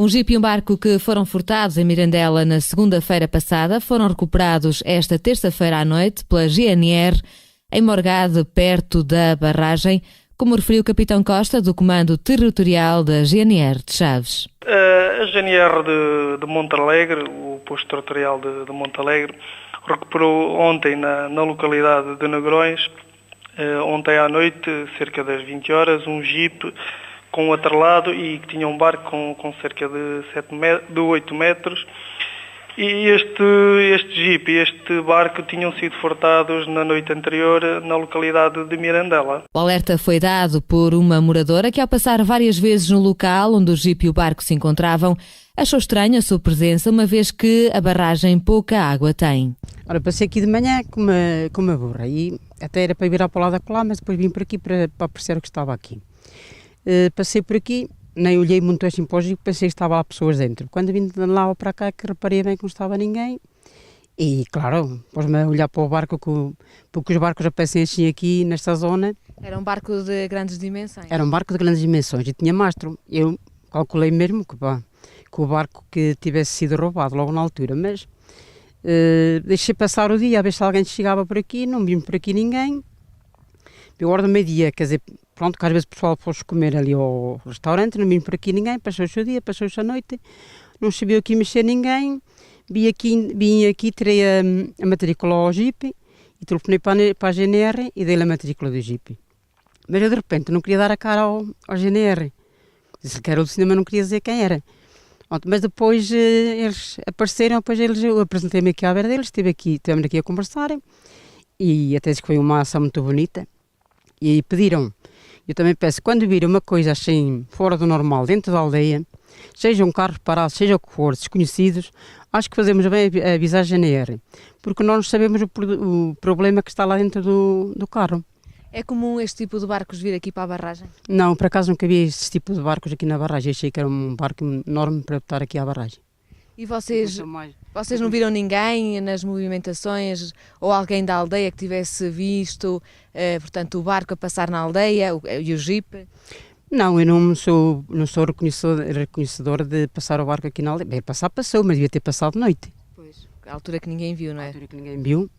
Um jipe e um barco que foram furtados em Mirandela na segunda-feira passada foram recuperados esta terça-feira à noite pela GNR em Morgade, perto da barragem, como referiu o Capitão Costa, do Comando Territorial da GNR de Chaves. A GNR de Montalegre, o posto territorial de Montalegre, recuperou ontem na localidade de Negrões, ontem à noite, cerca das 20 horas, um jipe com atrelado e que tinha um barco com cerca de 8 metros. E este jipe e este barco tinham sido furtados na noite anterior na localidade de Mirandela. O alerta foi dado por uma moradora que, ao passar várias vezes no local onde o jipe e o barco se encontravam, achou estranha a sua presença, uma vez que a barragem pouca água tem. Ora, passei aqui de manhã com uma burra e até era para ir virar para o lado da lá, mas depois vim por aqui para apreciar o que estava aqui. Passei por aqui, nem olhei muito assim para o jipe, pensei que estava lá pessoas dentro. Quando vim de lá para cá, que reparei bem que não estava ninguém. E, claro, pôs-me a olhar para o barco, porque os barcos aparecem assim aqui, nesta zona. Era um barco de grandes dimensões? Era um barco de grandes dimensões e tinha mastro. Eu calculei mesmo que o barco que tivesse sido roubado logo na altura, mas deixei passar o dia a ver se alguém chegava por aqui, não vimos por aqui ninguém. Eu, hora do meio-dia, quer dizer, pronto, que às vezes o pessoal fosse comer ali ao restaurante, não vimos por aqui ninguém, passou-se o dia, passou-se a noite, não sabia aqui mexer ninguém, vim aqui, tirei a matrícula ao jipe e telefonei para a GNR e dei-lhe a matrícula do jipe. Mas eu de repente não queria dar a cara ao GNR, disse que era o do cinema, não queria dizer quem era. Mas depois eles apareceram, eu apresentei-me aqui à beira deles, estivemos aqui a conversar e até disse que foi uma ação muito bonita. E aí pediram, eu também peço, quando virem uma coisa assim fora do normal, dentro da aldeia, seja um carro parado, seja o que for, desconhecidos, acho que fazemos bem a avisar a GNR, porque nós não sabemos o problema que está lá dentro do carro. É comum este tipo de barcos vir aqui para a barragem? Não, por acaso nunca vi este tipo de barcos aqui na barragem, achei que era um barco enorme para estar aqui à barragem. E vocês não viram ninguém nas movimentações ou alguém da aldeia que tivesse visto, portanto, o barco a passar na aldeia e o jipe? Não, eu não sou reconhecedor de passar o barco aqui na aldeia. Bem, passou, mas devia ter passado de noite. Pois, à altura que ninguém viu, não é? À altura que ninguém viu.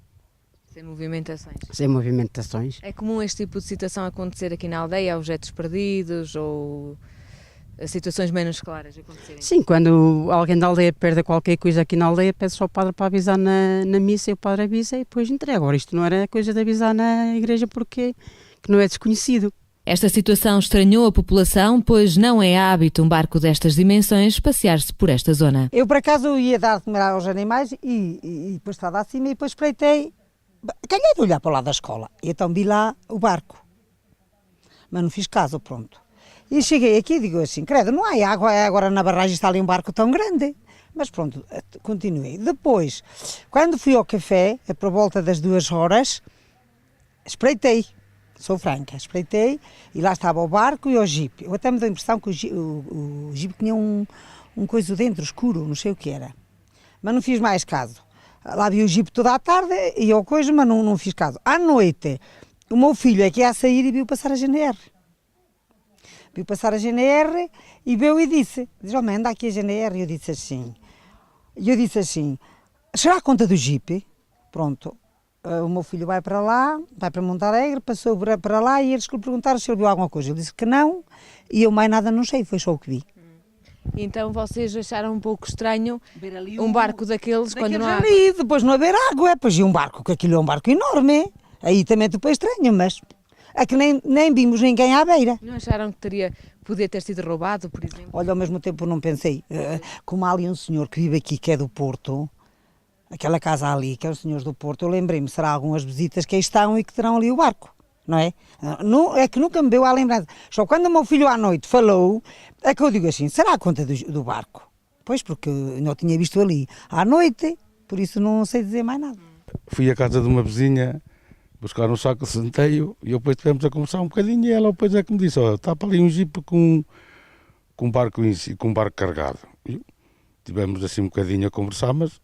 Sem movimentações? Sem movimentações. É comum este tipo de situação acontecer aqui na aldeia, objetos perdidos ou situações menos claras acontecerem? Sim, quando alguém da aldeia perde qualquer coisa aqui na aldeia, pede só ao padre para avisar na missa e o padre avisa e depois entrega. Agora, isto não era coisa de avisar na igreja porque que não é desconhecido. Esta situação estranhou a população, pois não é hábito um barco destas dimensões passear-se por esta zona. Eu, por acaso, ia dar de comer aos animais e depois estava acima e depois espreitei. Calhei de olhar para o lado da escola e então vi lá o barco, mas não fiz caso, pronto. E cheguei aqui e digo assim, credo, não há água, agora na barragem está ali um barco tão grande. Mas pronto, continuei. Depois, quando fui ao café, por volta das 2 horas, espreitei, sou franca, espreitei e lá estava o barco e o jipe. Eu até me deu a impressão que o jipe tinha um coisa dentro, escuro, não sei o que era. Mas não fiz mais caso. Lá vi o jipe toda a tarde e eu coisa, mas não fiz caso. À noite, o meu filho é que ia sair e viu passar a GNR. Viu passar a GNR e veio e disse, homem, anda aqui a GNR. E eu disse assim, será a conta do jipe? Pronto, o meu filho vai para lá, vai para Montalegre, passou para lá e eles lhe perguntaram se ele viu alguma coisa. Ele disse que não e eu mais nada não sei, foi só o que vi. Então vocês acharam um pouco estranho um barco daqueles quando não há... ali, depois não haver água, pois e um barco, que aquilo é um barco enorme, aí também depois estranho, mas é que nem vimos ninguém à beira. Não acharam que podia ter sido roubado, por exemplo? Olha, ao mesmo tempo não pensei, como há ali um senhor que vive aqui, que é do Porto, aquela casa ali, que é os senhores do Porto, eu lembrei-me, será algumas visitas que aí estão e que terão ali o barco. Não é? Não, é que nunca me deu a lembrança. Só quando o meu filho à noite falou, é que eu digo assim, será a conta do barco? Pois, porque eu não tinha visto ali à noite, por isso não sei dizer mais nada. Fui à casa de uma vizinha buscar um saco de centeio e depois tivemos a conversar um bocadinho e ela depois é que me disse, está para ali um jipe com um barco carregado. E tivemos assim um bocadinho a conversar, mas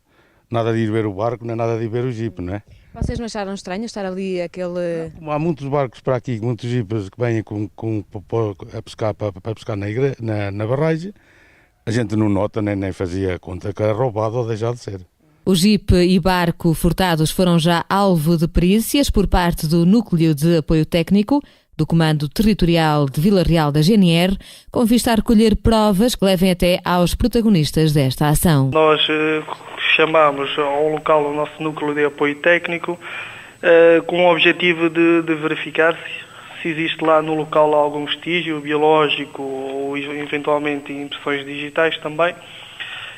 nada de ir ver o barco, nem nada de ir ver o jipe, não é? Vocês não acharam estranho estar ali aquele... Há muitos barcos para aqui, muitos jipes que vêm a pescar para pescar na barragem, a gente não nota, nem fazia conta que era roubado ou deixado de ser. O jipe e barco furtados foram já alvo de perícias por parte do Núcleo de Apoio Técnico do Comando Territorial de Vila Real da GNR, com vista a recolher provas que levem até aos protagonistas desta ação. Nós chamamos ao local o nosso Núcleo de Apoio Técnico com o objetivo de verificar se existe lá no local algum vestígio biológico ou eventualmente impressões digitais também,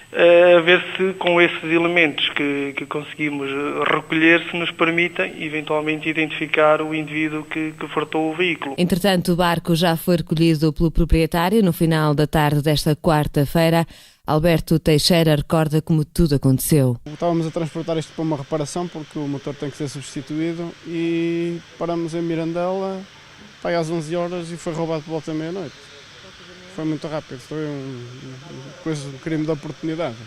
a ver se com esses elementos que conseguimos recolher se nos permitem eventualmente identificar o indivíduo que furtou o veículo. Entretanto, o barco já foi recolhido pelo proprietário no final da tarde desta quarta-feira. Alberto Teixeira recorda como tudo aconteceu. Estávamos a transportar isto para uma reparação porque o motor tem que ser substituído e paramos em Mirandela, vai às 11 horas e foi roubado por volta da meia-noite. Foi muito rápido, foi um crime de oportunidade.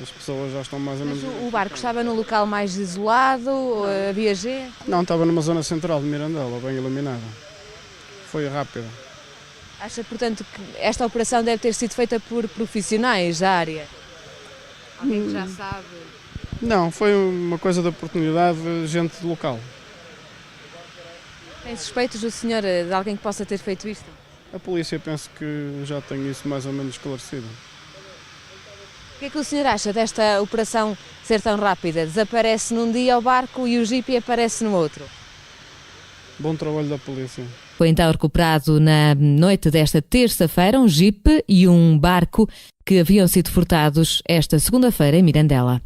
As pessoas já estão mais ou menos... Mas o barco estava num local mais isolado, havia gente? Não, estava numa zona central de Mirandela, bem iluminada. Foi rápido. Acha, portanto, que esta operação deve ter sido feita por profissionais da área? Alguém que já sabe? Não, foi uma coisa de oportunidade, gente do local. Tem suspeitos do senhor de alguém que possa ter feito isto? A polícia penso que já tem isso mais ou menos esclarecido. O que é que o senhor acha desta operação ser tão rápida? Desaparece num dia o barco e o jipe aparece no outro? Bom trabalho da polícia. Foi então recuperado na noite desta terça-feira um jipe e um barco que haviam sido furtados esta segunda-feira em Mirandela.